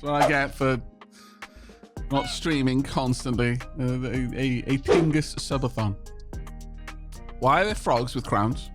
what I get for not streaming constantly. A Tingus subathon. Why are there frogs with crowns?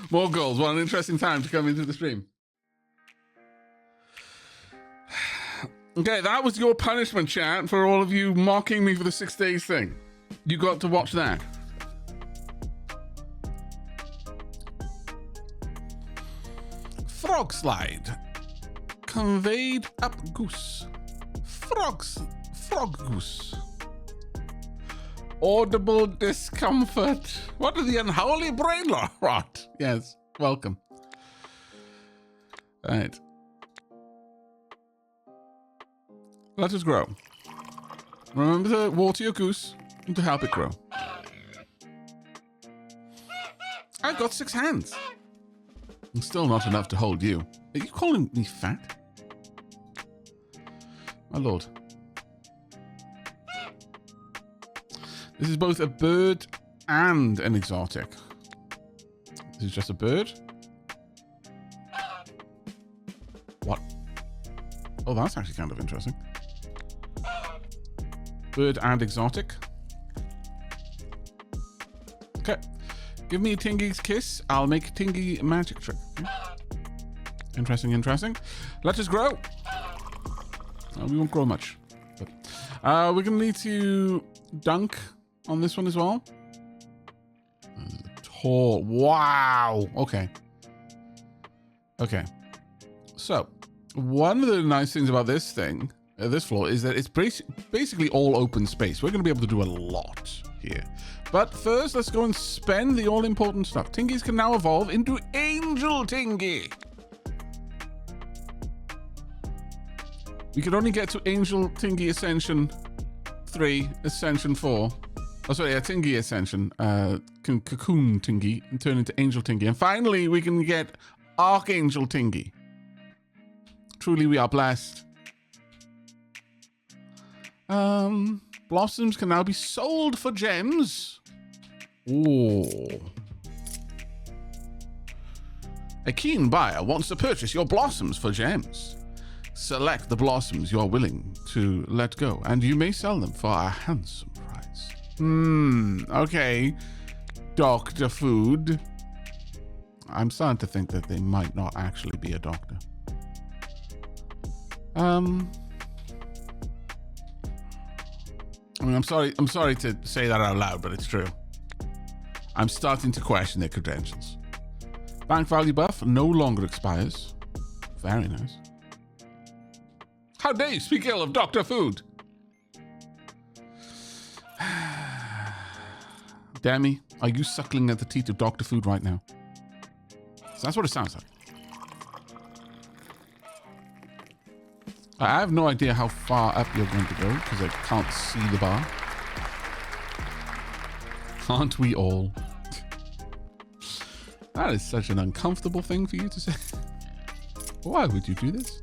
More goals. What an interesting time to come into the stream. Okay, that was your punishment, chat, for all of you mocking me for the 6 days thing. You got to watch that. Frog slide. Conveyed up goose. Frog goose. Audible discomfort. What are the unholy brain rot? Yes, welcome. Right. Let us grow. Remember to water your goose and to help it grow. I've got 6 hands. And still not enough to hold you. Are you calling me fat? My lord. This is both a bird and an exotic. This is just a bird. What? Oh, that's actually kind of interesting. Bird and exotic. Okay. Give me Tingy's kiss. I'll make Tingy a magic trick. Okay. Interesting, interesting. Let us grow. We won't grow much. But we're going to need to dunk on this one as well. Tall. Wow. Okay. Okay. So, one of the nice things about this thing, this floor, is that it's basically all open space. We're going to be able to do a lot here. But first, let's go and spend the all-important stuff. Tingies can now evolve into Angel Tingy. We could only get to Angel Tingy Ascension 3, Ascension 4. Oh, sorry, Tingy Ascension, Cocoon Tingy, and turn into Angel Tingy. And finally, we can get Archangel Tingy. Truly, we are blessed. Blossoms can now be sold for gems. Ooh. A keen buyer wants to purchase your blossoms for gems. Select the blossoms you're willing to let go, and you may sell them for a handsome price. Okay. Dr. Food. I'm starting to think that they might not actually be a doctor. I mean, I'm sorry to say that out loud, but it's true. I'm starting to question their credentials. Bank value buff no longer expires. Very nice. How dare you speak ill of Dr. Food? Demi, are you suckling at the teat of Dr. Food right now? So that's what it sounds like. I have no idea how far up you're going to go because I can't see the bar. Aren't we all? That is such an uncomfortable thing for you to say. Why would you do this?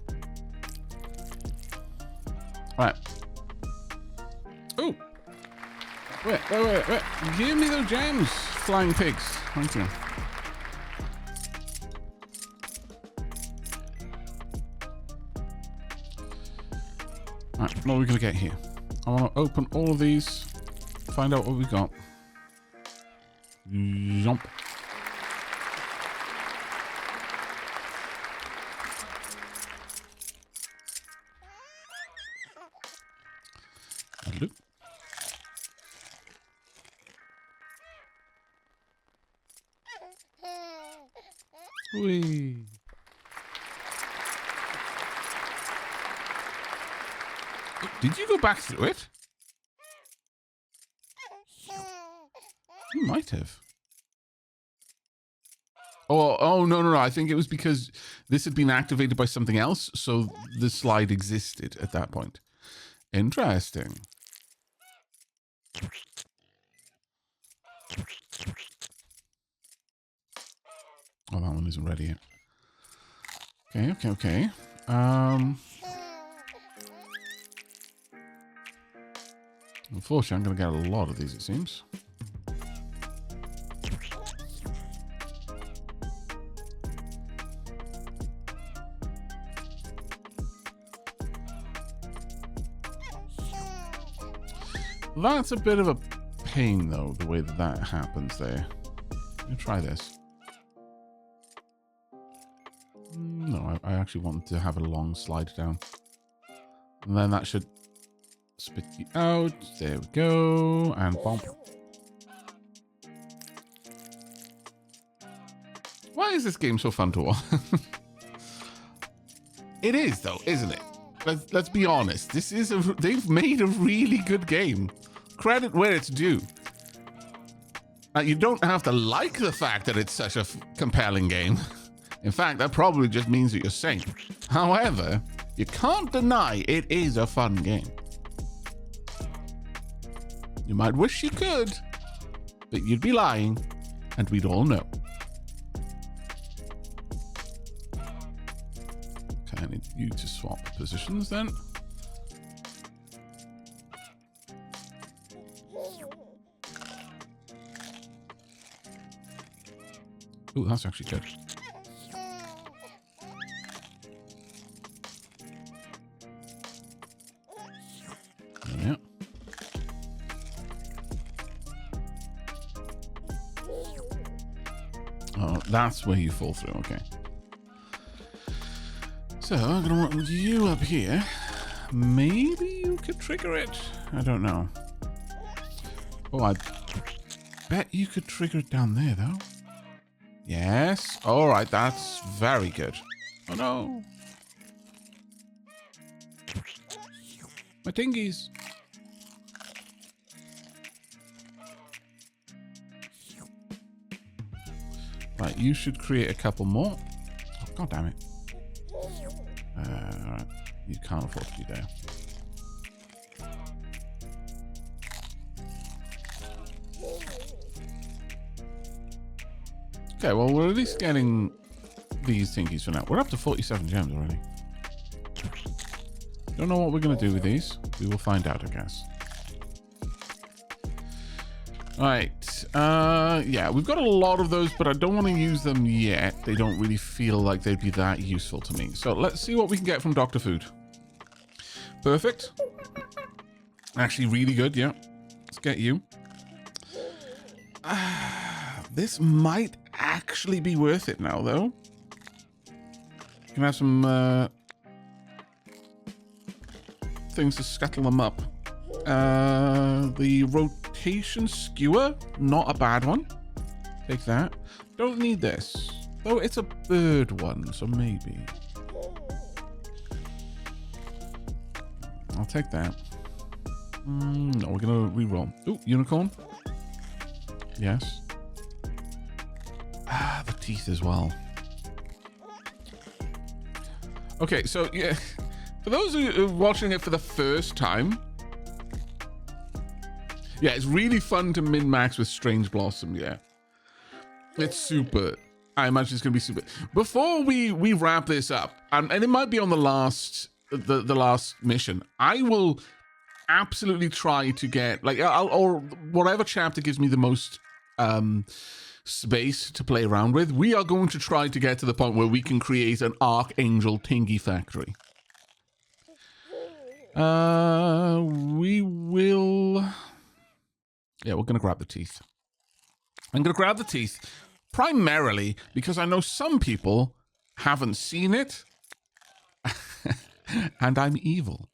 All right. Oh. Wait. Give me those gems, flying pigs. Thank you. All right, what are we going to get here? I want to open all of these, find out what we got. Jump. Hello. Whee. Did you go back through it? You might have. Oh, no. I think it was because this had been activated by something else, so the slide existed at that point. Interesting. Oh, that one isn't ready yet. Okay. Unfortunately, I'm going to get a lot of these, it seems. That's a bit of a pain, though, the way that happens there. Let me try this. No, I actually want to have a long slide down. And then that should spit you out. There we go. And bump. Why is this game so fun to watch? It is, though, isn't it? Let's be honest. They've made a really good game. Credit where it's due. You don't have to like the fact that it's such a compelling game. In fact, that probably just means that you're sane. However, you can't deny it is a fun game. You might wish you could, but you'd be lying, and we'd all know. Okay, I need you to swap positions then. Ooh, that's actually good. Yeah. Oh, that's where you fall through. Okay. So I'm gonna want you up here. Maybe you could trigger it. I don't know. Oh, I bet you could trigger it down there, though. Yes. All right. That's very good. Oh, no. My tingies. Right. You should create a couple more. Oh, God damn it. All right. You can't afford to be there. Okay, well, we're at least getting these thingies for now. We're up to 47 gems already. Don't know what we're going to do with these. We will find out, I guess. All right. Yeah, we've got a lot of those, but I don't want to use them yet. They don't really feel like they'd be that useful to me. So let's see what we can get from Dr. Food. Perfect. Actually, really good, yeah. Let's get you. This might actually be worth it now, though. You can have some things to scuttle them up. The rotation skewer, not a bad one. Take that. Don't need this. Though it's a bird one, so maybe. I'll take that. No, we're going to reroll. Ooh, unicorn. Yes. The teeth as well. Okay, so yeah, for those who are watching it for the first time, yeah, it's really fun to min-max with Strange Blossom, yeah. It's super. I imagine it's going to be super. Before we wrap this up, and it might be on the last mission, I will absolutely try to get, like, or whatever chapter gives me the most space to play around with, we are going to try to get to the point where we can create an Archangel Tingy factory. We will... Yeah, we're going to grab the teeth. I'm going to grab the teeth primarily because I know some people haven't seen it. And I'm evil.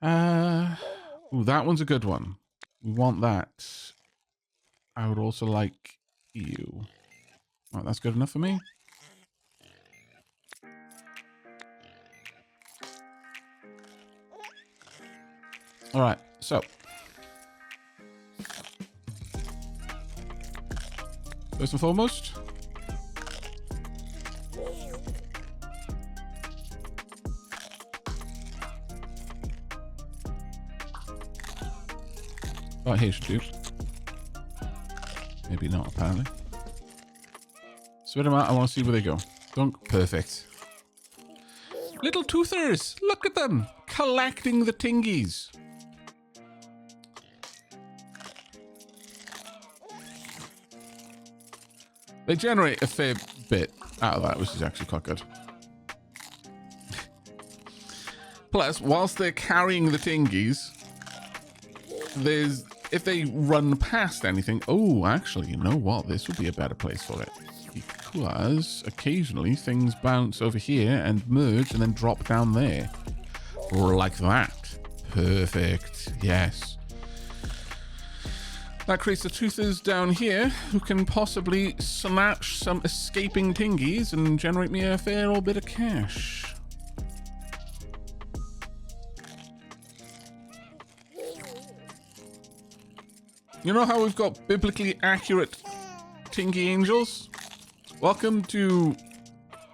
Ooh, that one's a good one. We want that. I would also like you. Right, that's good enough for me. All right, so. First and foremost, Oh, here should do. Maybe not, apparently. Spit them out. I want to see where they go. Dunk. Perfect. Little toothers. Look at them. Collecting the tingies. They generate a fair bit out of that, which is actually quite good. Plus, whilst they're carrying the tingies, if they run past anything... Oh, actually, you know what? This would be a better place for it. Because occasionally things bounce over here and merge and then drop down there. Like that. Perfect. Yes. That creates the toothers down here who can possibly snatch some escaping tingies and generate me a fair old bit of cash. You know how we've got biblically accurate tingy angels? Welcome to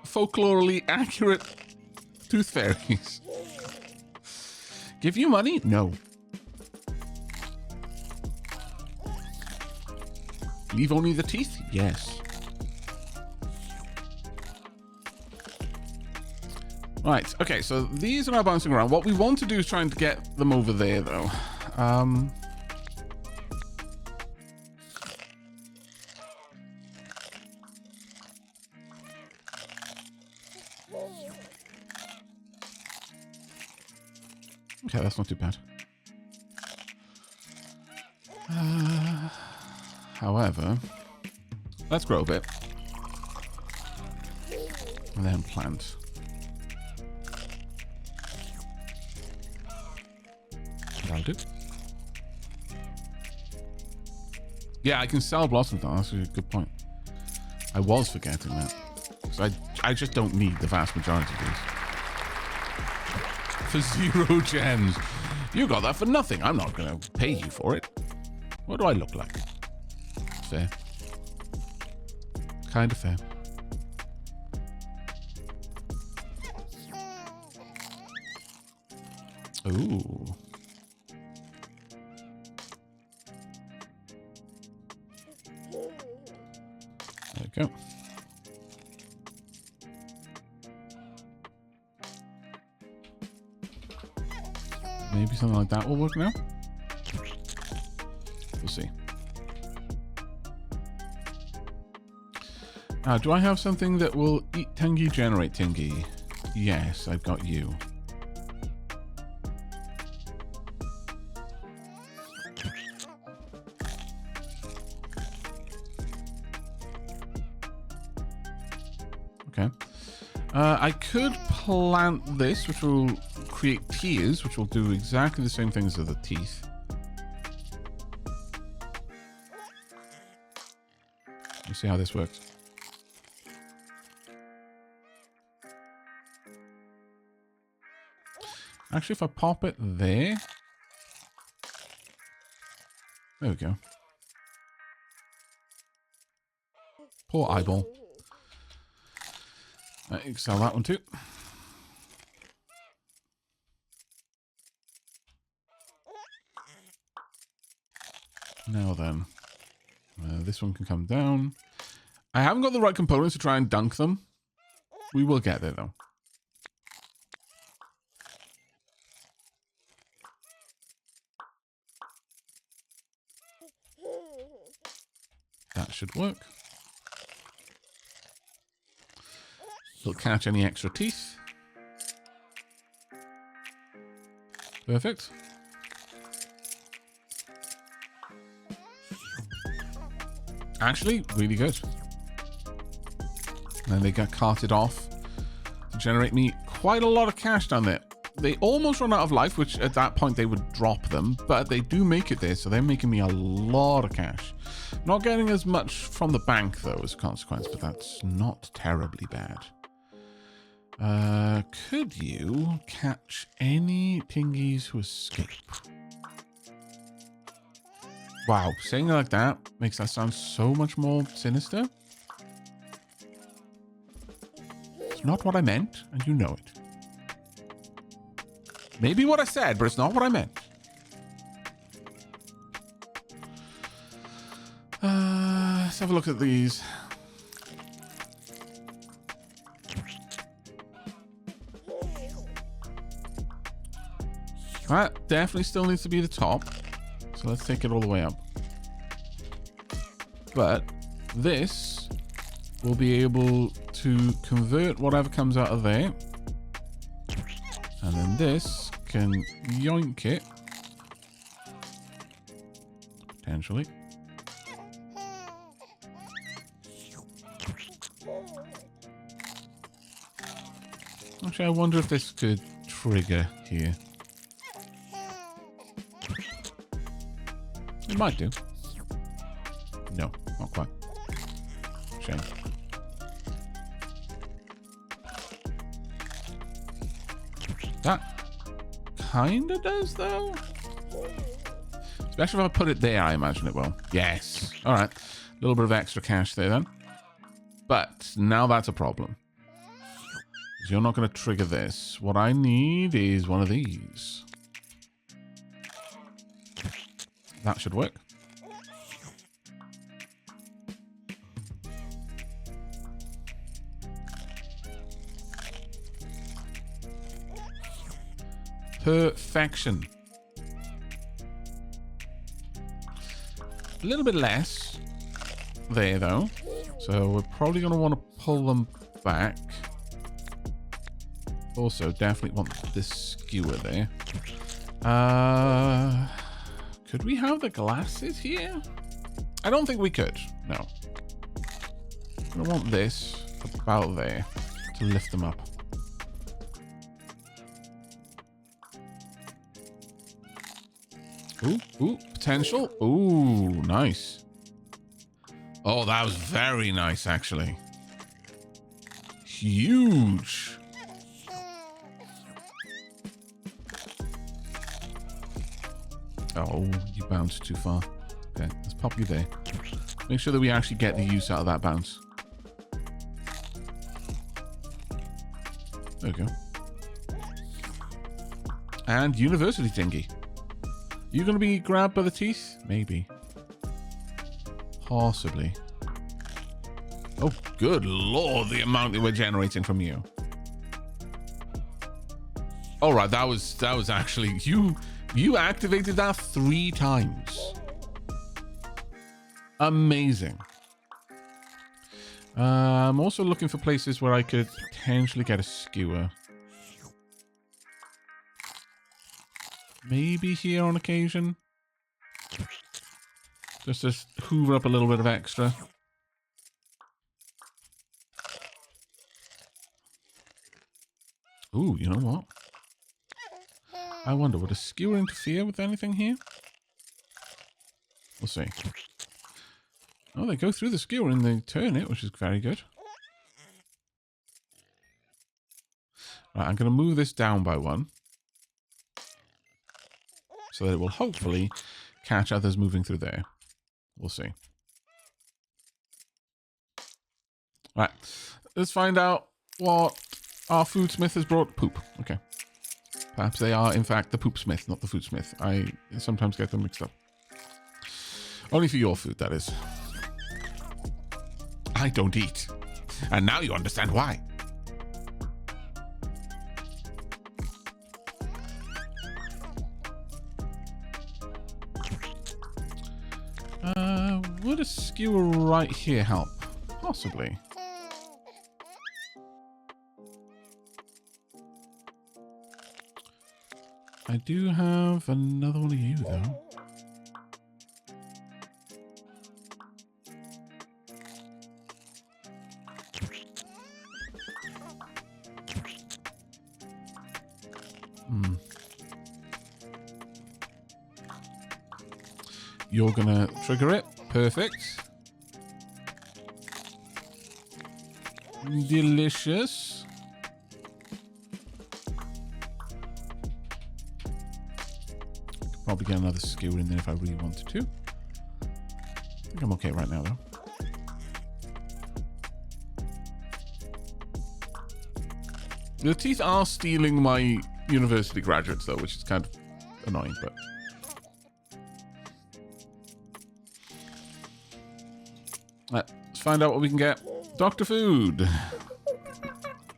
folklorally accurate tooth fairies. Give you money? No. Leave only the teeth? Yes. Right, okay, so these are now bouncing around. What we want to do is try and get them over there, though. Okay, that's not too bad. However, let's grow a bit. And then plant. That'll do. Yeah, I can sell blossoms now. That's a good point. I was forgetting that. So I just don't need the vast majority of these. For 0 gems. You got that for nothing. I'm not going to pay you for it. What do I look like? Fair. Kind of fair. Ooh. There we go. Maybe something like that will work now. We'll see. Do I have something that will eat tingy, generate tingy? Yes, I've got you. Okay. I could plant this, which will create tears, which will do exactly the same things as the teeth. Let's see how this works. Actually, if I pop it there... There we go. Poor eyeball. You can sell that one too. Now then. This one can come down. I haven't got the right components to try and dunk them. We will get there though. That should work. It'll catch any extra teeth. Perfect. Actually, really good. And then they get carted off to generate me quite a lot of cash down there. They almost run out of life, which at that point they would drop them, but they do make it there, so they're making me a lot of cash. Not getting as much from the bank, though, as a consequence, but that's not terribly bad. Could you catch any tingies who escape? Wow, saying it like that makes that sound so much more sinister. It's not what I meant, and you know it. Maybe what I said, but it's not what I meant. let's have a look at these. That definitely still needs to be the top. So let's take it all the way up. But this will be able to convert whatever comes out of there. And then this can yoink it. Potentially. Actually, I wonder if this could trigger here. It might do. No, not quite. Shame. That kind of does, though. Especially if I put it there, I imagine it will. Yes. All right. A little bit of extra cash there, then. But now that's a problem. So you're not going to trigger this. What I need is one of these. That should work. Perfection. A little bit less there, though. So we're probably going to want to pull them back. Also, definitely want this skewer there. Could we have the glasses here? I don't think we could. No. I want this about there to lift them up. Ooh, potential. Ooh, nice. Oh, that was very nice, actually. Huge. Oh, you bounced too far. Okay, let's pop you there. Make sure that we actually get the use out of that bounce. There we go. And university thingy. You gonna be grabbed by the teeth? Maybe. Possibly. Oh, good lord, the amount that we're generating from you. All right, that was actually you activated that 3 times. Amazing. I'm also looking for places where I could potentially get a skewer. Maybe here on occasion. Just to hoover up a little bit of extra. Ooh, you know what? I wonder, would a skewer interfere with anything here? We'll see. Oh, they go through the skewer and they turn it, which is very good. Right, I'm going to move this down by 1. So that it will hopefully catch others moving through there. We'll see. Right. Let's find out what our foodsmith has brought. Poop. Okay. Perhaps they are, in fact, the poopsmith, not the foodsmith. I sometimes get them mixed up. Only for your food, that is. I don't eat. And now you understand why. Would a skewer right here help? Possibly. I do have another one of you, though. You're gonna trigger it. Perfect. Delicious. Could probably get another skewer in there if I really wanted to. I think I'm okay right now, though. The teeth are stealing my university graduates, though, which is kind of annoying, but... Let's find out what we can get. Dr. Food.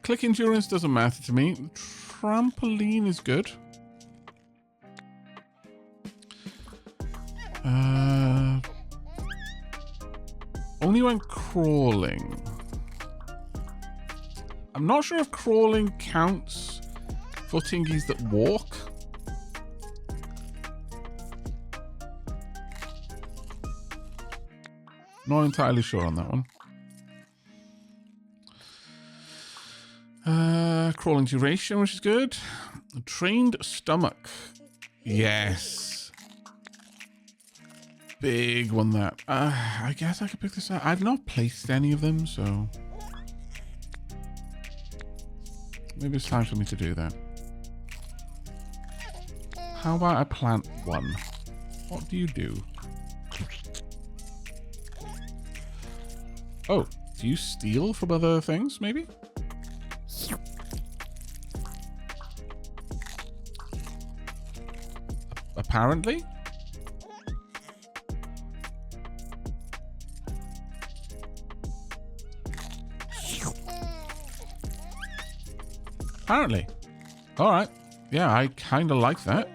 Click endurance doesn't matter to me. Trampoline is good. Only when crawling. I'm not sure if crawling counts for tingies that walk. Not entirely sure on that one. Crawling duration, which is good. Trained stomach. Yes. Big one that. I guess I could pick this up. I've not placed any of them, so maybe it's time for me to do that. How about I plant one? What do you do? Oh, do you steal from other things, maybe? Apparently? Apparently. Alright. Yeah, I kind of like that.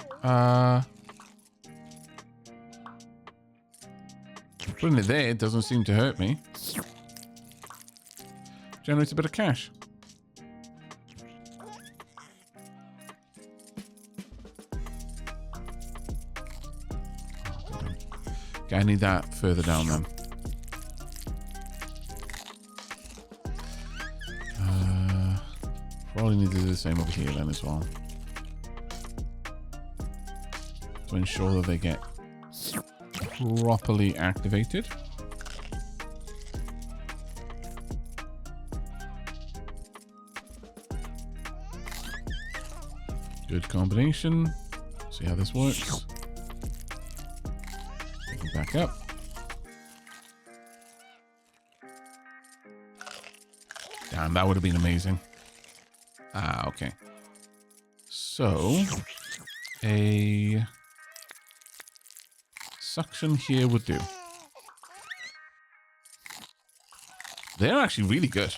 Putting it there doesn't seem to hurt me. Generates a bit of cash. Okay, I need that further down then. Probably need to do the same over here then as well. To ensure that they get properly activated. Good combination. See how this works. Take it back up. Damn, that would have been amazing. Ah, okay. So, a suction here would do. They're actually really good.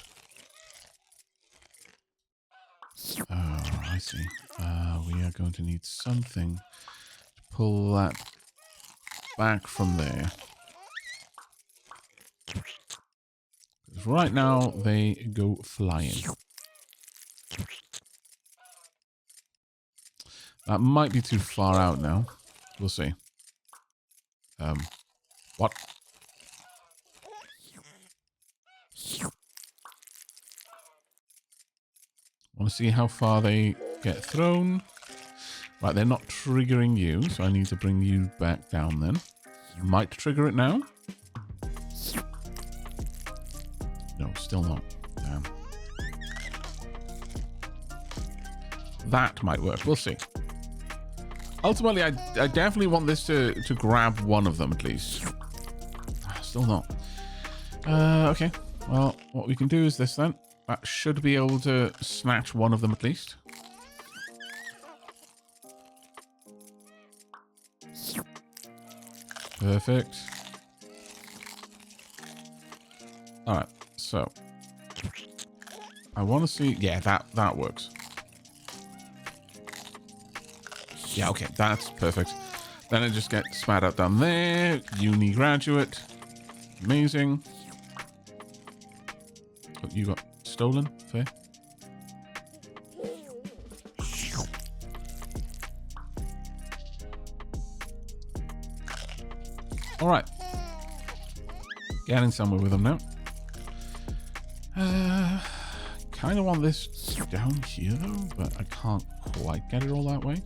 Oh, I see. We are going to need something to pull that back from there. Because right now, they go flying. That might be too far out now. We'll see. What? Want to see how far they get thrown. Right, they're not triggering you, so I need to bring you back down then. Might trigger it now. No, still not. Damn. That might work. We'll see. Ultimately, I definitely want this to grab one of them at least. Still not. Okay. Well, what we can do is this then. That should be able to snatch one of them at least. Perfect. Alright, so. I want to see... Yeah, that works. Yeah, okay, that's perfect. Then I just get spat out down there. Uni graduate. Amazing. Oh, you got stolen? Fair. Alright. Getting somewhere with them now. Kind of want this down here though, but I can't quite get it all that way.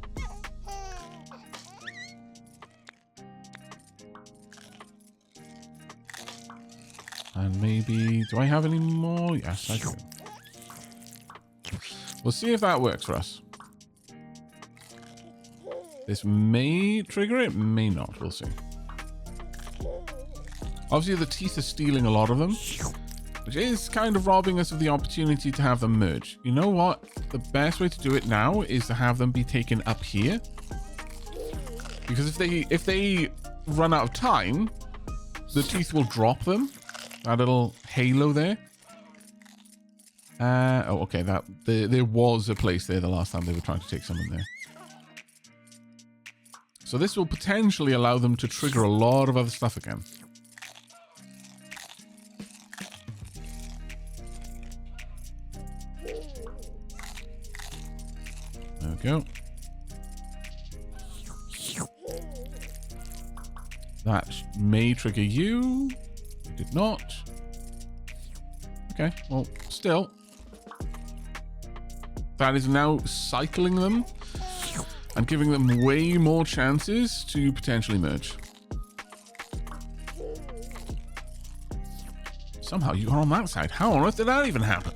And maybe... Do I have any more? Yes, I do. We'll see if that works for us. This may trigger it, may not. We'll see. Obviously, the teeth are stealing a lot of them, which is kind of robbing us of the opportunity to have them merge. You know what? The best way to do it now is to have them be taken up here. Because if they run out of time, the teeth will drop them. That little halo there. Oh, okay. There was a place there the last time they were trying to take someone there. So this will potentially allow them to trigger a lot of other stuff again. There we go. That may trigger you. It did not. Okay, well, still. That is now cycling them and giving them way more chances to potentially merge. Somehow you got on that side. How on earth did that even happen?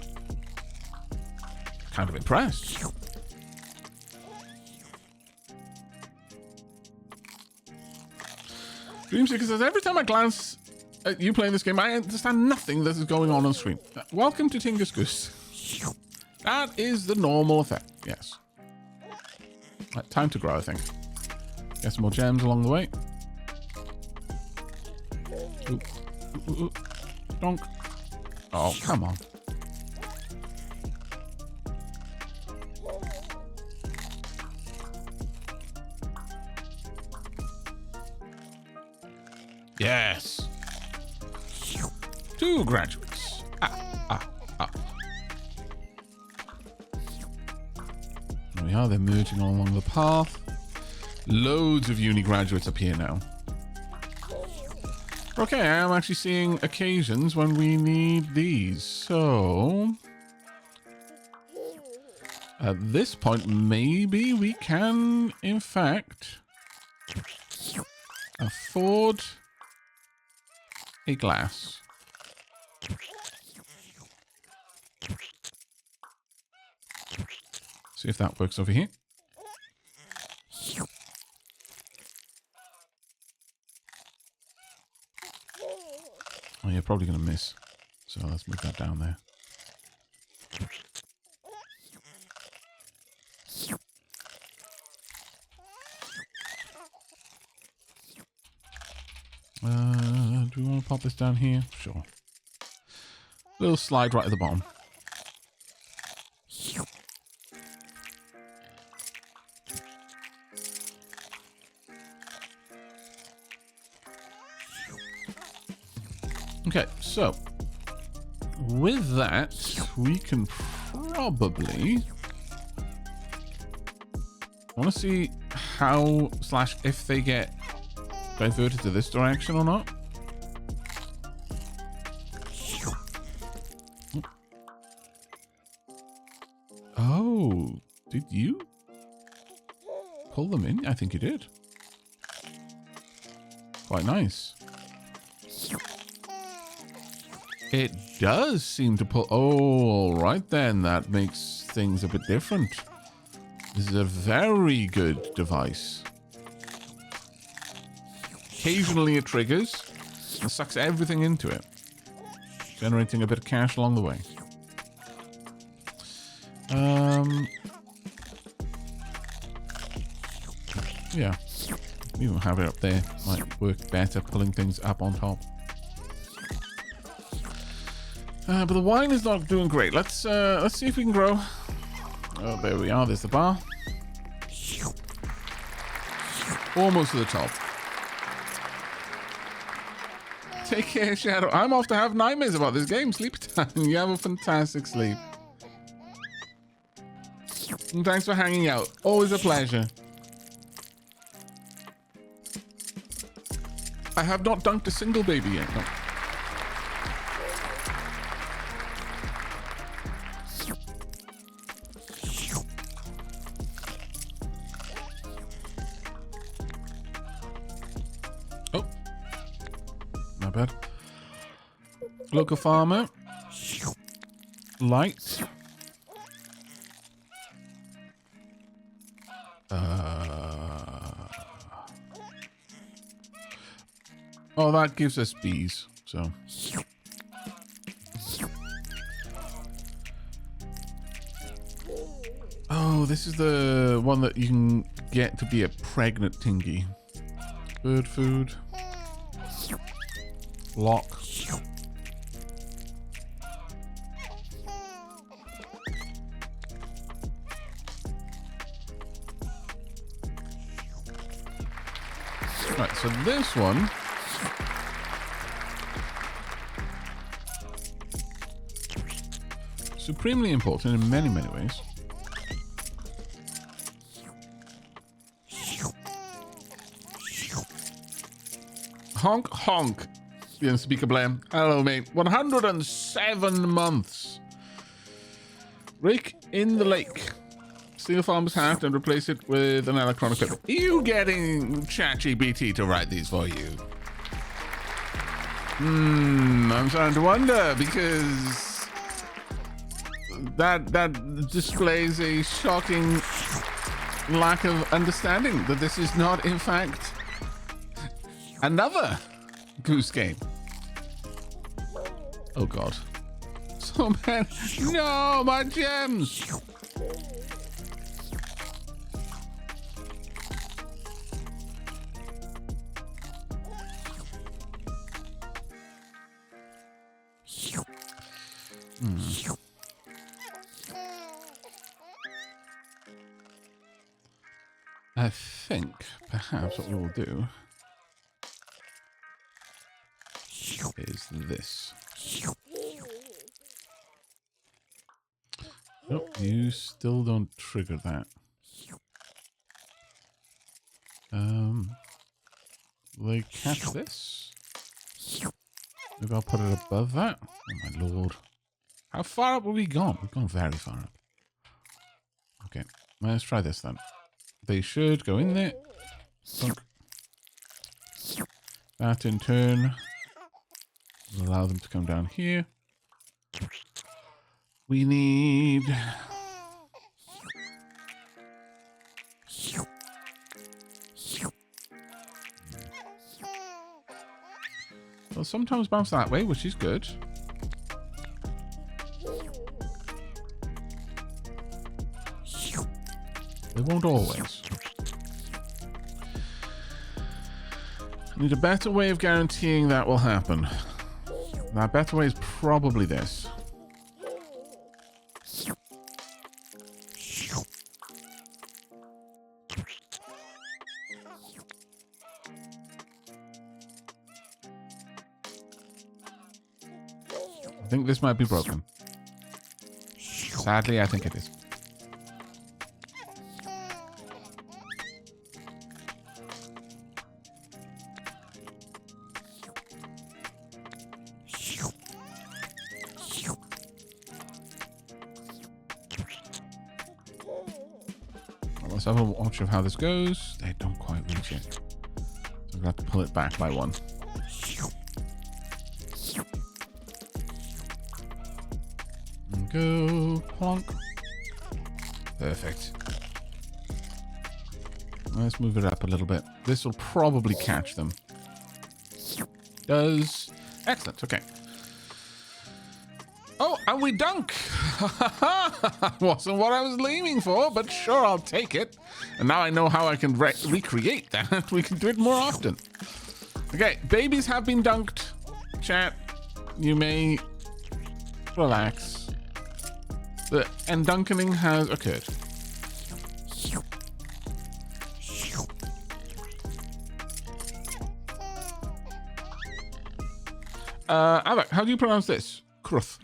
Kind of impressed. Dreamseeker says, every time I glance at you playing this game, I understand nothing that is going on screen. Welcome to Tingus Goose. That is the normal effect, yes. Right, time to grow, I think. Get some more gems along the way. Ooh. Ooh, ooh. Donk. Oh, come on. Yes. 2 graduates. There we are. They're merging all along the path. Loads of uni graduates up here now. Okay, I am actually seeing occasions when we need these. So at this point, maybe we can, in fact, afford a glass. See if that works over here. Oh, you're probably going to miss. So let's move that down there. Do we want to pop this down here? Sure. Little slide right at the bottom. Okay, so with that, we can probably want to see how / if they get diverted to this direction or not. Oh, did you pull them in? I think you did. Quite nice. It does seem to pull. Oh, all right then. That makes things a bit different. This is a very good device. Occasionally it triggers and sucks everything into it, generating a bit of cash along the way. Yeah, we don't have it up there. Might work better pulling things up on top. But the wine is not doing great. Let's see if we can grow. Oh, there we are. There's the bar. Almost to the top. Take care, Shadow. I'm off to have nightmares about this game. Sleep time. You have a fantastic sleep. And thanks for hanging out. Always a pleasure. I have not dunked a single baby yet. No. Oh. Not bad. Local farmer. Light. Oh, that gives us bees, so. Oh, this is the one that you can get to be a pregnant tingy. Bird food. Lock. Right, so this one. Supremely important in many, many ways. Honk, honk. The unspeaker blame. Hello, mate. 107 months. Rake in the lake. Steal farmer's hat and replace it with an electronic paper. Are you getting ChatGPT to write these for you? I'm starting to wonder because that displays a shocking lack of understanding that this is not, in fact, another Goose game. Oh god. So man, no, my gems. I think perhaps what we will do is this. Nope, you still don't trigger that. They catch this. Maybe I'll put it above that. Oh my lord. How far up have we gone? We've gone very far up. Okay, let's try this then. They should go in there. Thunk. That in turn will allow them to come down here. We need... Well, sometimes bounce that way, which is good. They won't always. I need a better way of guaranteeing that will happen. That better way is probably this. I think this might be broken. Sadly, I think it is. Let's have a watch of how this goes. They don't quite reach it. So I'm going to have to pull it back by one. And go. Plonk. Perfect. Let's move it up a little bit. This will probably catch them. Does. Excellent. Okay. Oh, and we dunk. Wasn't what I was leaning for, but sure, I'll take it. And now I know how I can recreate that. We can do it more often. Okay, babies have been dunked. Chat, you may relax. The endunkening has occurred. Aavak, how do you pronounce this? Kruth.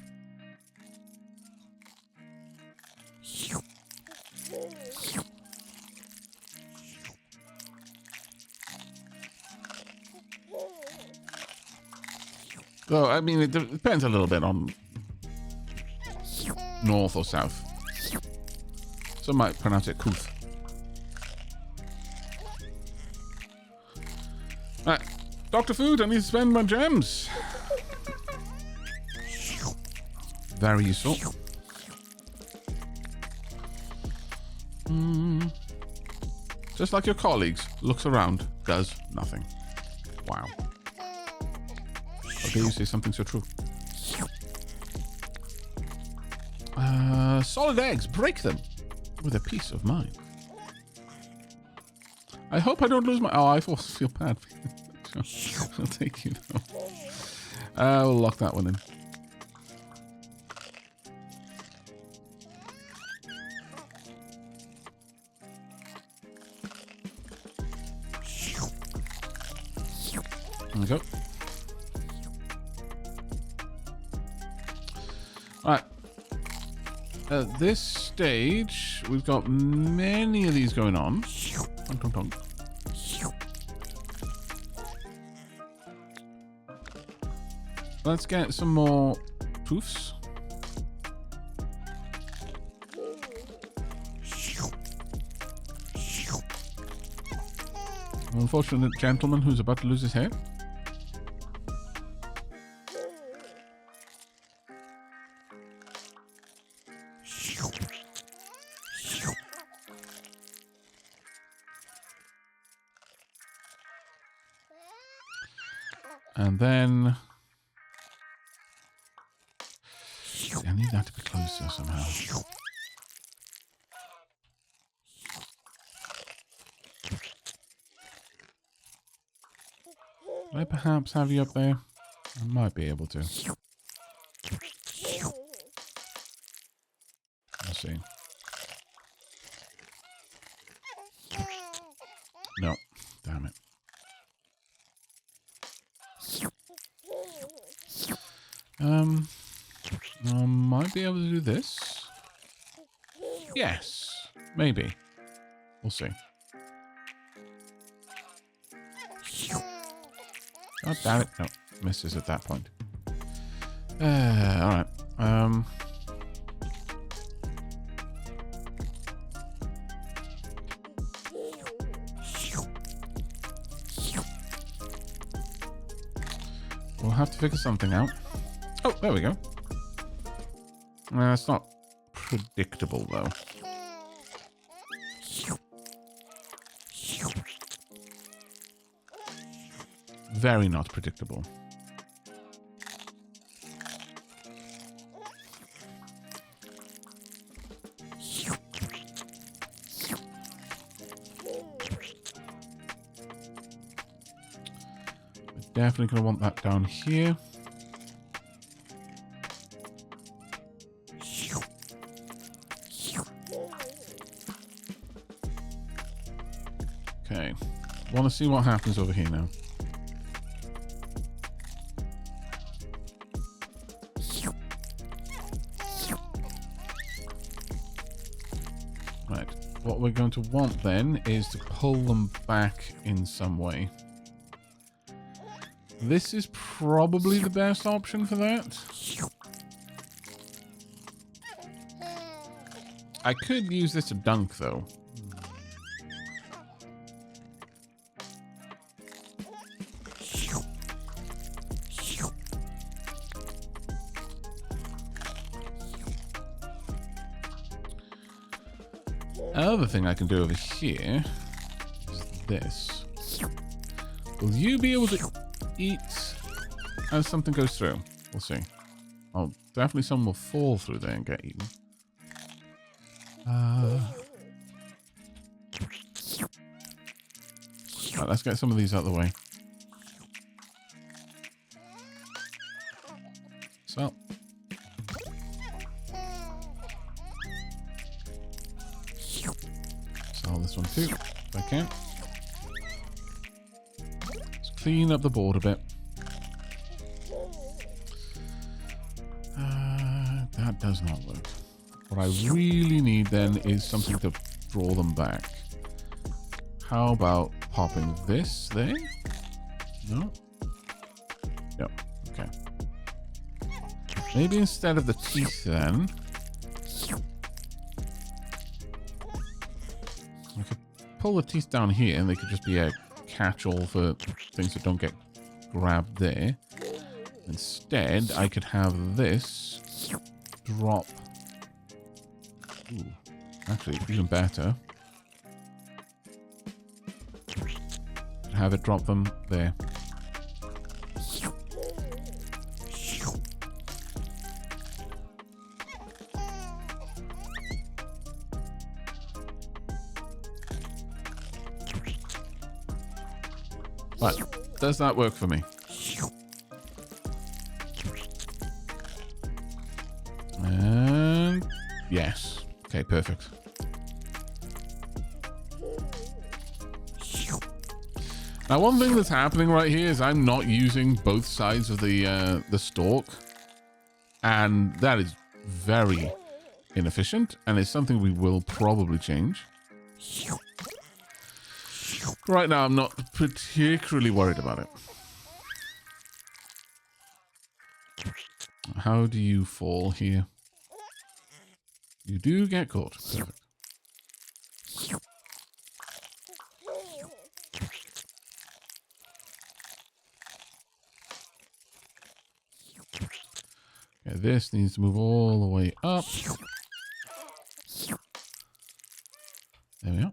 So, I mean, it depends a little bit on north or south. Some might pronounce it Kuth. Right, Dr. Food, I need to spend my gems. Very useful. Just like your colleagues, looks around, does nothing. Wow. Okay, you say something so true. Solid eggs, break them with a peace of mind. I hope I don't lose my... Oh, I feel bad. I'll take you though. We'll lock that one in. There we go. Alright. At this stage, we've got many of these going on. Tonk, tonk, tonk. Let's get some more poofs. Unfortunate gentleman who's about to lose his hair. And then I need that to be closer somehow. Can I perhaps have you up there? I might be able to. Let's see. No. Damn it. I might be able to do this. Yes. Maybe. We'll see. God damn it. No. Misses at that point. Alright. We'll have to figure something out. Oh, there we go. It's not predictable, though. Very not predictable. We're definitely going to want that down here. Okay. Want to see what happens over here now. Right. What we're going to want then is to pull them back in some way. This is probably the best option for that. I could use this to dunk, though. Another thing I can do over here is this. Will you be able to eat as something goes through? We'll see. Oh, definitely some will fall through there and get eaten. Right, let's get some of these out of the way. So. Sell this one too, if I can. Let's clean up the board a bit. That does not work. What I really need then is something to draw them back. How about popping this there? No? No. Okay. Maybe instead of the teeth then, I could pull the teeth down here and they could just be a catch-all for things that don't get grabbed there. Instead, I could have this drop. Ooh, actually, even better. Have it drop them there. But does that work for me? And yes. Okay, perfect. Now, one thing that's happening right here is I'm not using both sides of the stalk, and that is very inefficient, and it's something we will probably change. Right now, I'm not particularly worried about it. How do you fall here? You do get caught. Perfect. Okay, this needs to move all the way up. There we are.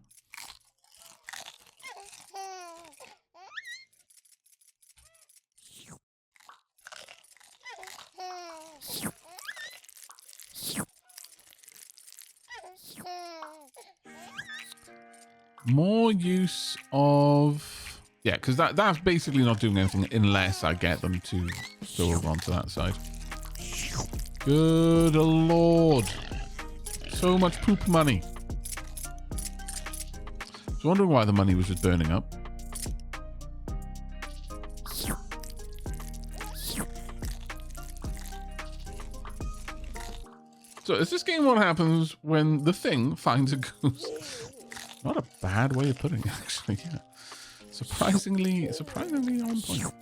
More use of... Yeah, because that's basically not doing anything unless I get them to go over onto that side. Good lord. So much poop money. I was wondering why the money was just burning up. So is this game what happens when the thing finds a goose? Not a bad way of putting it, actually. Yeah. Surprisingly on point.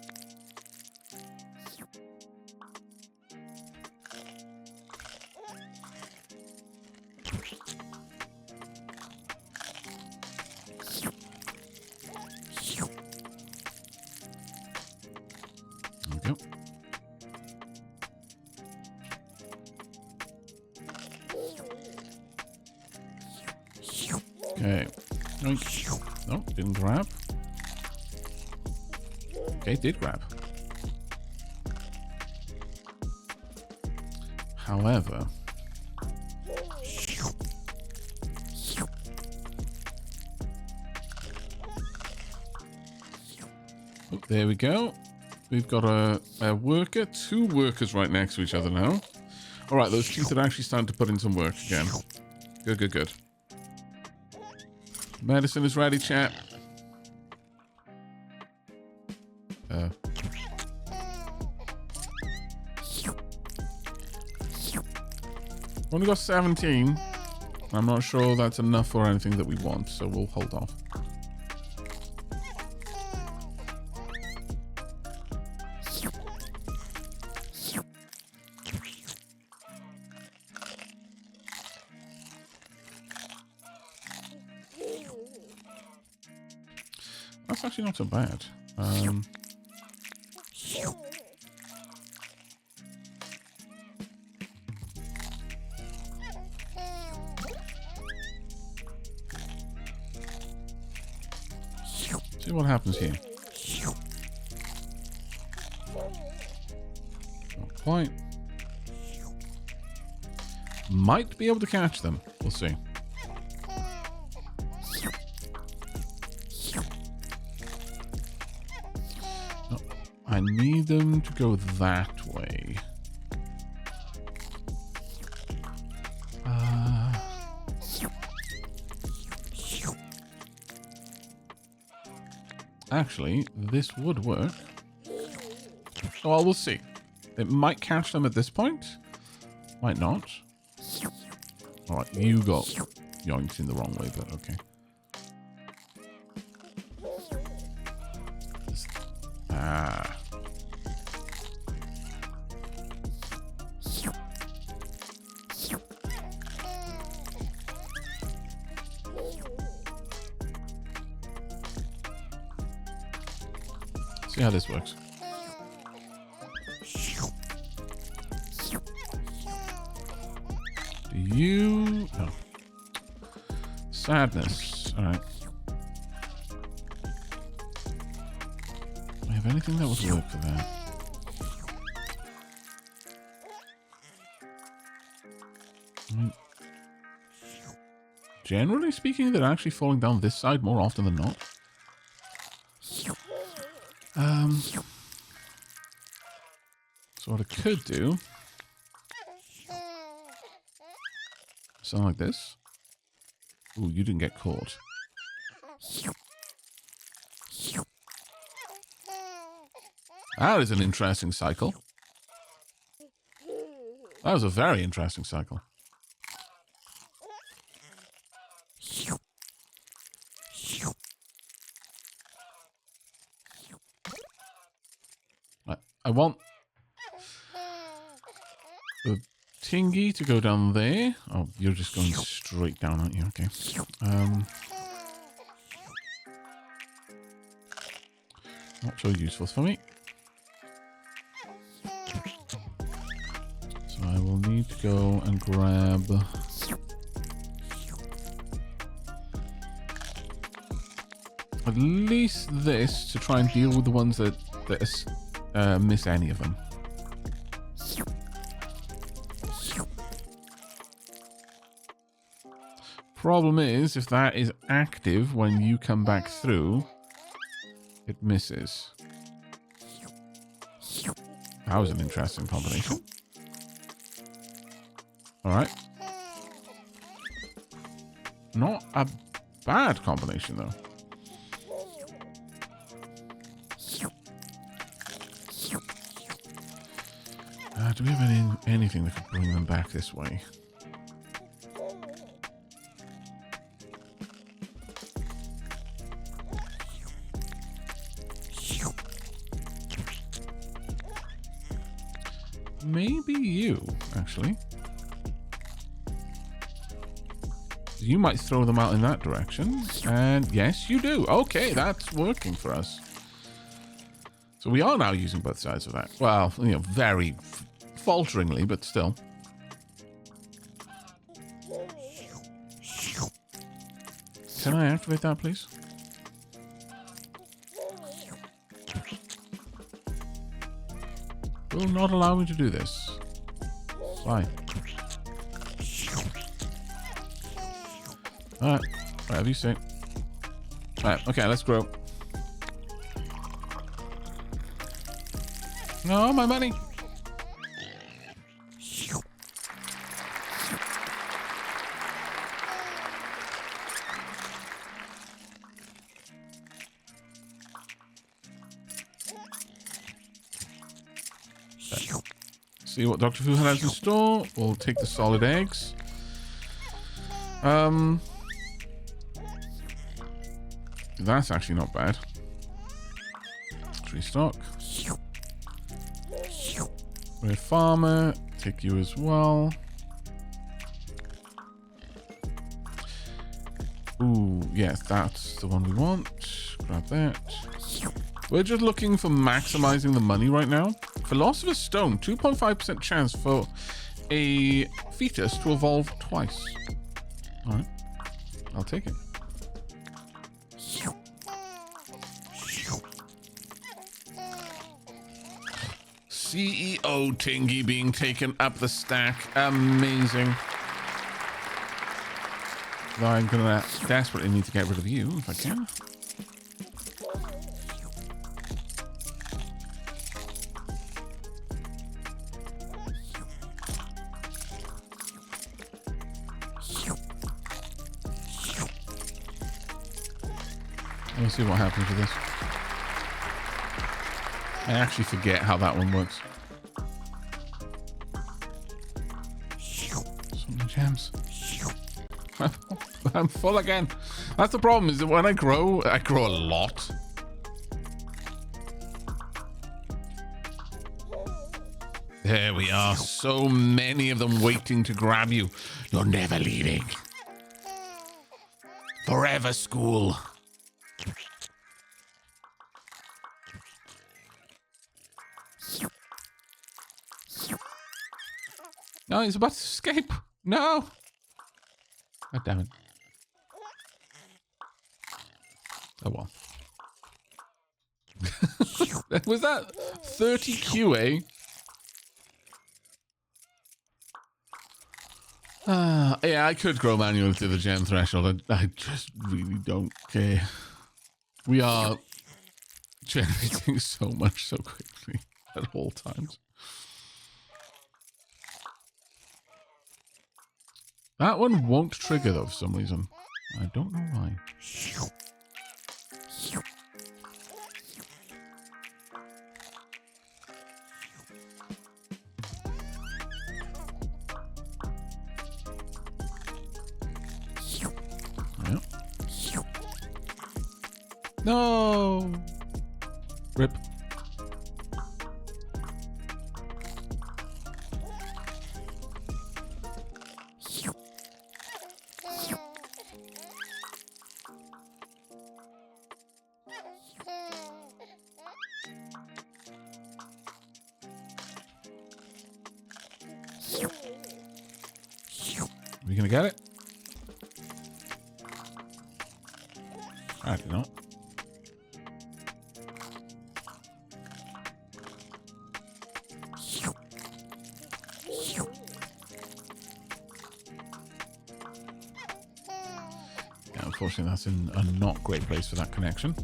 There we go. Okay. No, didn't grab. Okay, did grab. However, oh, there we go. We've got a worker, 2 workers right next to each other now. All right, those teeth are actually starting to put in some work again. Good, good, good. Medicine is ready, chat. Only got 17. I'm not sure that's enough for anything that we want, so we'll hold off. That's actually not so bad. See what happens here. Not quite. Might be able to catch them. We'll see. Oh, I need them to go that way. Actually, this would work. Oh, well, we'll see. It might catch them at this point. Might not. Alright, you got yoinked in the wrong way, but okay. Ah. See how this works. Do you... No. Sadness. Alright. Do I have anything that would work for that? I mean, generally speaking, they're actually falling down this side more often than not. So what I could do, something like this. Ooh, you didn't get caught. That is an interesting cycle. That was a very interesting cycle. I want the Tingy to go down there. Oh, you're just going straight down, aren't you? Okay. Not so useful for me. So I will need to go and grab... at least this to try and deal with the ones that miss any of them. Problem is, if that is active when you come back through, it misses. That was an interesting combination. Alright. Not a bad combination, though. Do we have anything that could bring them back this way? Maybe you, actually. You might throw them out in that direction. And yes, you do. Okay, that's working for us. So we are now using both sides of that. Well, you know, very falteringly, but still. Can I activate that, please? Will not allow me to do this. Why? Alright. Whatever you say. Alright, okay, let's grow. No, my money! See what Dr. Fu has in store. We'll take the solid eggs. That's actually not bad. Tree stock. We're a farmer. Take you as well. Ooh, yes, that's the one we want. Grab that. We're just looking for maximizing the money right now. Philosopher's Stone, 2.5% chance for a fetus to evolve twice. Alright. I'll take it. CEO Tingy being taken up the stack. Amazing. Though I'm gonna desperately need to get rid of you if I can. Let's see what happens with this. I actually forget how that one works. So many gems. I'm full again. That's the problem, is that when I grow a lot. There we are. So many of them waiting to grab you. You're never leaving. Forever, school. No, he's about to escape. No. God damn it. Oh well. Was that 30 QA? Yeah, I could grow manually to the gem threshold. I just really don't care. We are generating so much so quickly at all times. That one won't trigger though for some reason. I don't know why. No. Rip. Are we gonna get it? I don't know. Yeah, unfortunately, that's in a not great place for that connection.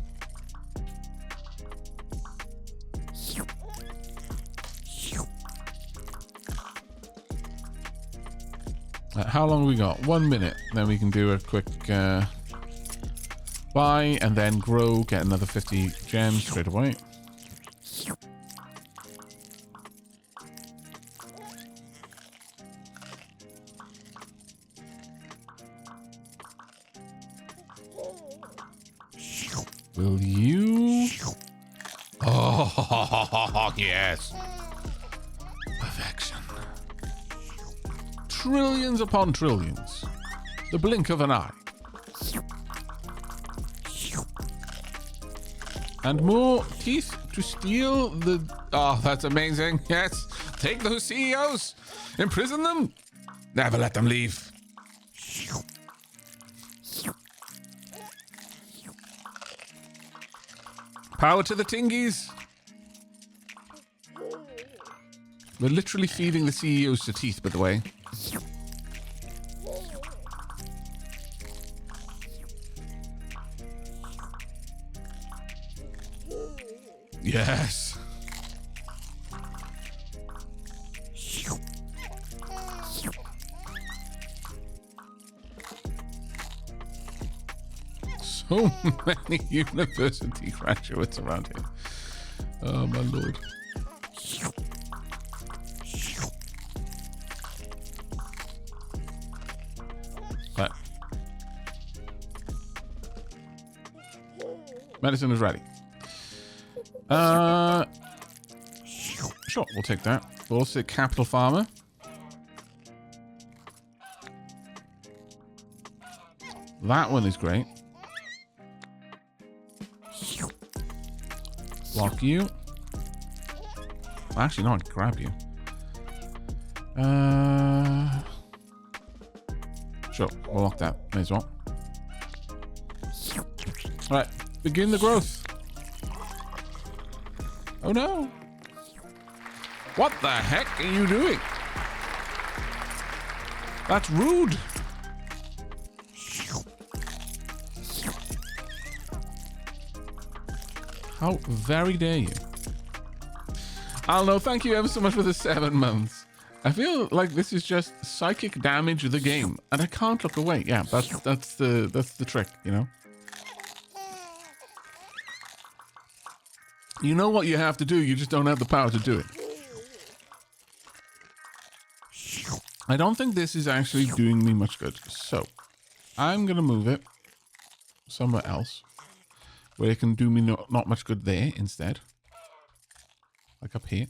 How long have we got? 1 minute. Then we can do a quick buy and then grow, get another 50 gems straight away. Will you? Oh, yes. Perfection. Trillions upon trillions. The blink of an eye. And more teeth to steal the... Oh, that's amazing. Yes. Take those CEOs. Imprison them. Never let them leave. Power to the Tingies. We're literally feeding the CEOs to teeth, by the way. Yes. So many university graduates around here. Oh, my lord. Right. Medicine is ready. Sure, we'll take that. We'll also take Capital Farmer. That one is great. Lock you. Actually, no, I'd grab you. Sure, we'll lock that. May as well. Alright, begin the growth. Oh no. What the heck are you doing? That's rude. How very dare you? I'll know. Thank you ever so much for the 7 months. I feel like this is just psychic damage the game, and I can't look away. Yeah, that's the trick, you know. You know what you have to do. You just don't have the power to do it. I don't think this is actually doing me much good. So I'm gonna move it somewhere else, where it can do me not much good there instead. Like up here.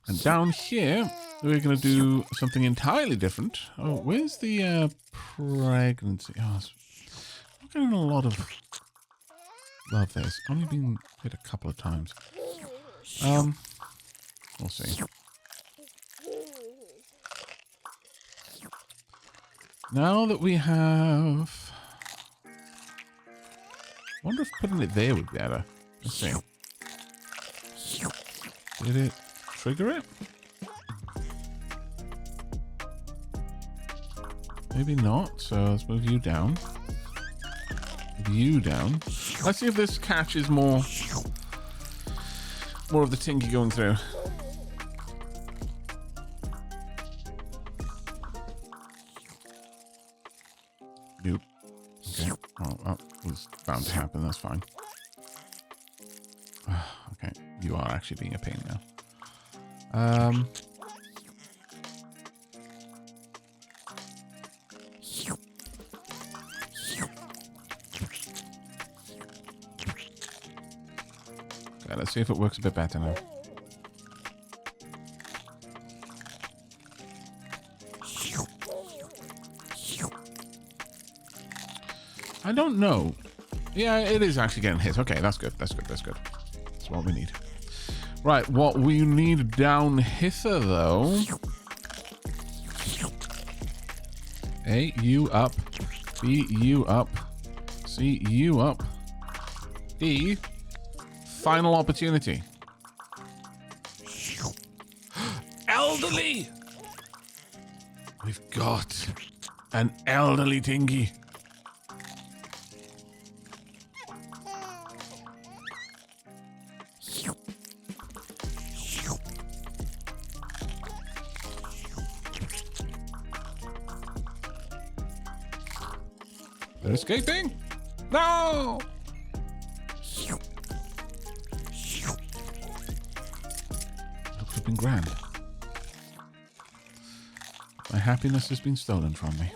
And down here, we're going to do something entirely different. Oh, where's the pregnancy? Oh, I'm getting a lot of love there. It's only been hit a couple of times. We'll see. Now that we have... I wonder if putting it there would be better. Let's see. Did it trigger it? Maybe not. So let's move you down. Move you down. Let's see if this catches more of the Tingy going through. Nope. Okay. Oh, that was bound to happen. That's fine. Okay. You are actually being a pain now. Okay, let's see if it works a bit better now. I don't know. Yeah, it is actually getting hit. Okay, that's good. That's good. That's good. That's what we need. Right, what we need down hither, though. A, you up. B, you up. C, you up. D, final opportunity. Elderly! We've got an elderly Tingy. They're escaping. No! Looks have been grand. My happiness has been stolen from me.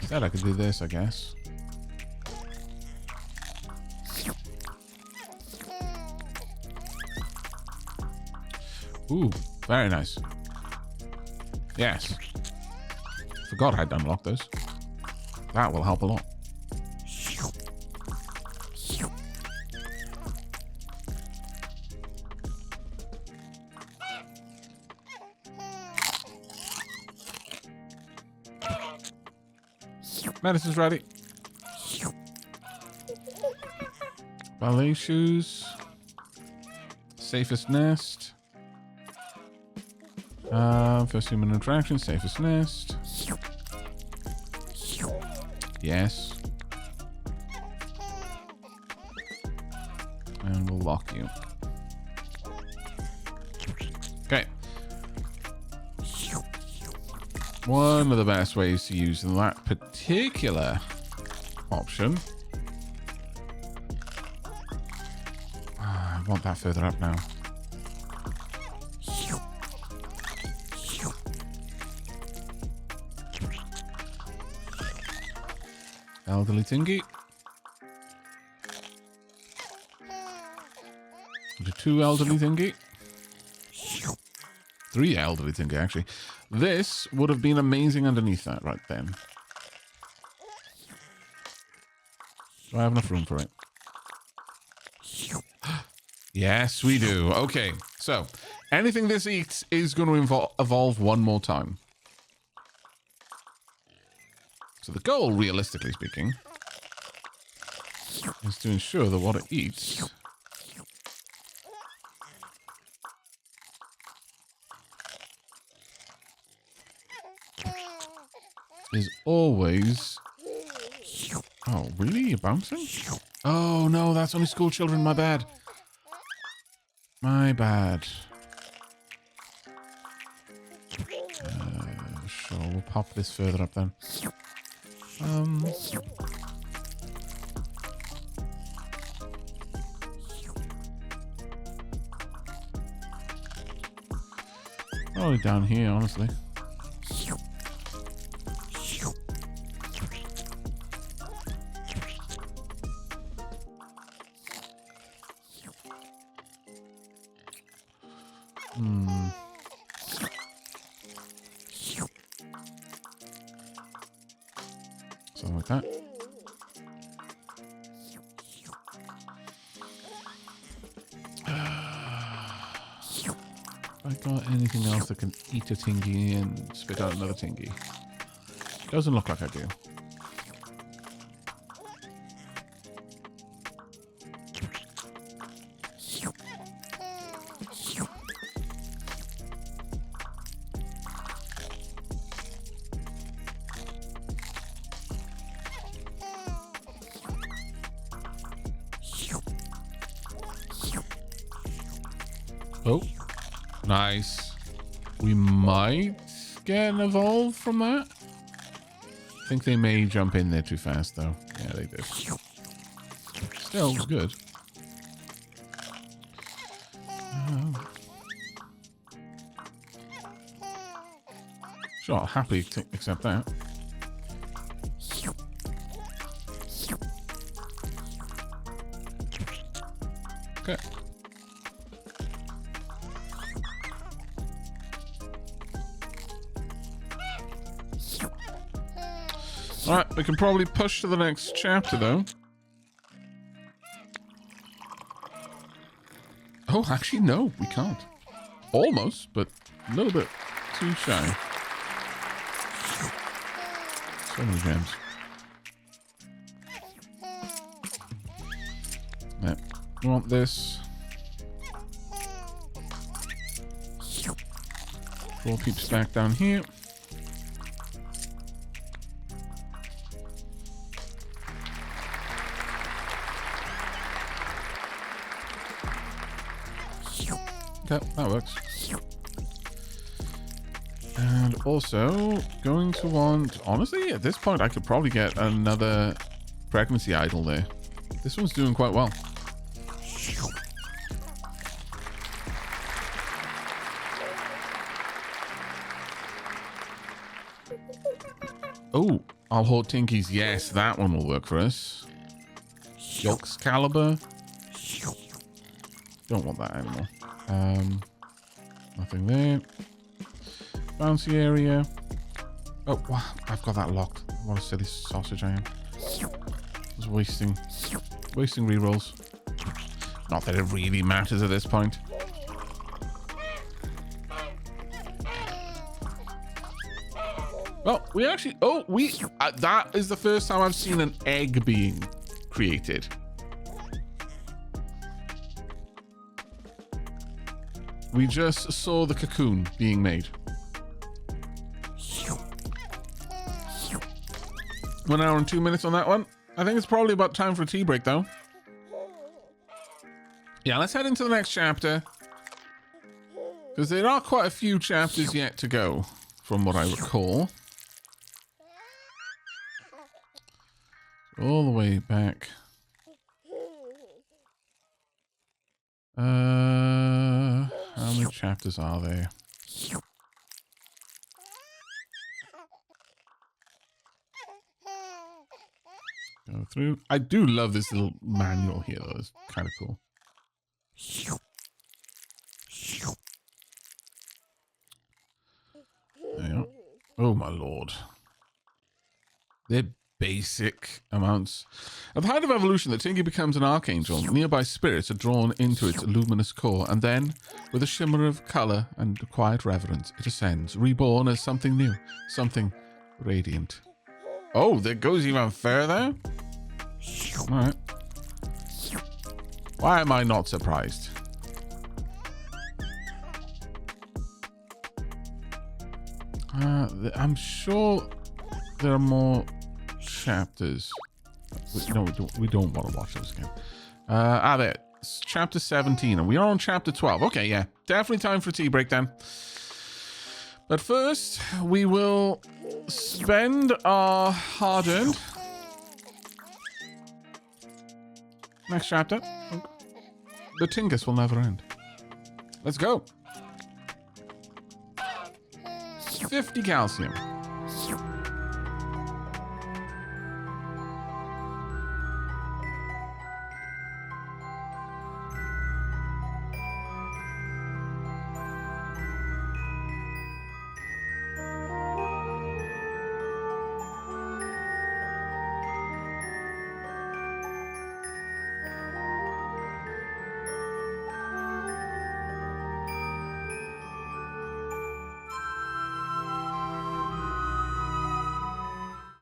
Said I could do this, I guess. Ooh, very nice. Yes. Forgot I'd unlocked those. That will help a lot. Medicine's ready. Ballet shoes. Safest nest. First human interaction. Safest nest. Yes. And we'll lock you. Okay. One of the best ways to use that particular option. I want that further up now. Elderly Tingy. The 2 elderly Tingy. 3 elderly Tingy, actually. This would have been amazing underneath that right then. Do I have enough room for it? Yes, we do. Okay, so anything this eats is going to evolve one more time. So the goal, realistically speaking, is to ensure that what it eats is always... Oh, really? You're bouncing? Oh, no, that's only school children. My bad. My bad. Sure, we'll pop this further up then. Probably down here, honestly. Something like that. I got anything else that can eat a Tingy and spit out another Tingy? Doesn't look like I do. Oh, nice. We might get an evolve from that? I think they may jump in there too fast, though. Yeah, they did. Still good. Sure, I'll happily accept that. Okay. Alright, we can probably push to the next chapter, though. Oh, actually, no, we can't. Almost, but a little bit too shy. So many gems. Yeah, we want this. We'll keep back down here. Okay, that works. And also, going to want... Honestly, at this point, I could probably get another pregnancy idol there. This one's doing quite well. Oh, I'll hold Tinkies. Yes, that one will work for us. Yolk's Caliber. Don't want that anymore. Nothing there. Bouncy area. Oh, wow, I've got that locked. What a silly sausage I am. Just wasting rerolls. Not that it really matters at this point. Well, we actually... Oh, that is the first time I've seen an egg being created. We just saw the cocoon being made. 1 hour and 2 minutes on that one. I think it's probably about time for a tea break, though. Yeah, let's head into the next chapter. Because there are quite a few chapters yet to go, from what I recall. All the way back. How many chapters are there? Go through. I do love this little manual here, though. It's kind of cool. There you go. Oh, my lord. They're basic amounts. At the height of evolution, the Tinky becomes an archangel. Nearby spirits are drawn into its luminous core, and then, with a shimmer of color and quiet reverence, it ascends, reborn as something new, something radiant. Oh, that goes even further? Alright. Why am I not surprised? I'm sure there are more chapters. No, we don't want to watch this again. There. It's chapter 17, and we are on chapter 12. Okay, yeah. Definitely time for a tea break then. But first, we will spend our hard-earned... Next chapter. The Tingus will never end. Let's go. 50 calcium.